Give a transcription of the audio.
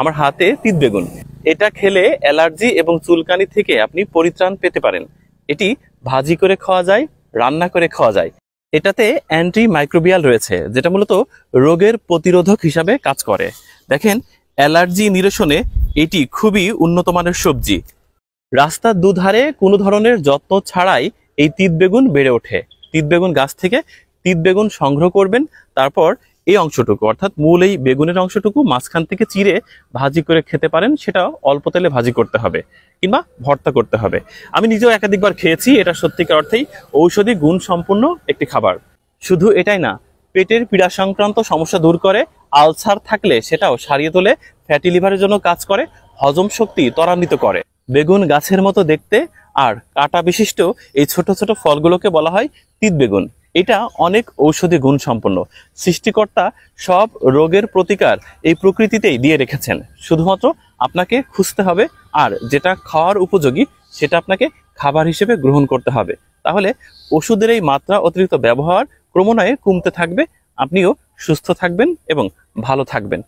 আমার হাতে তিত বেগুন। এটা খেলে অ্যালার্জি এবং চুলকানি থেকে আপনি পরিত্রাণ পেতে পারেন। এটি ভাজি করে খাওয়া যায়, রান্না করে খাওয়া যায়। এটাতে অ্যান্টি মাইক্রোবিয়াল রয়েছে, যেটা মূলত রোগের প্রতিরোধক হিসাবে কাজ করে। দেখেন, অ্যালার্জি নিরসনে এটি খুবই উন্নত মানের সবজি। রাস্তার দুধারে কোনো ধরনের যত্ন ছাড়াই এই তিত বেগুন বেড়ে ওঠে। তিত বেগুন গাছ থেকে তিত বেগুন সংগ্রহ করবেন, তারপর এই অংশটুকু অর্থাৎ মূল এই বেগুনের অংশটুকু মাঝখান থেকে চিরে ভাজি করে খেতে পারেন। সেটা অল্প তেলে ভাজি করতে হবে কিংবা ভর্তা করতে হবে। আমি নিজেও একাধিকবার খেয়েছি। এটা সত্যিকার অর্থেই ঔষধি গুণ সম্পন্ন একটি খাবার। শুধু এটাই না, পেটের পীড়া সংক্রান্ত সমস্যা দূর করে, আলসার থাকলে সেটাও সারিয়ে তোলে, ফ্যাটি লিভারের জন্য কাজ করে, হজম শক্তি ত্বরান্বিত করে। বেগুন গাছের মতো দেখতে আর কাঁটা বিশিষ্ট এই ছোট ছোট ফলগুলোকে বলা হয় তিত বেগুন। এটা অনেক ঔষধি গুণ সম্পন্ন। সৃষ্টিকর্তা সব রোগের প্রতিকার এই প্রকৃতিতেই দিয়ে রেখেছেন, শুধুমাত্র আপনাকে খুঁজতে হবে আর যেটা খাওয়ার উপযোগী সেটা আপনাকে খাবার হিসেবে গ্রহণ করতে হবে। তাহলে ওষুধের এই মাত্রা অতিরিক্ত ব্যবহার ক্রমান্বয়ে কমতে থাকবে, আপনিও সুস্থ থাকবেন এবং ভালো থাকবেন।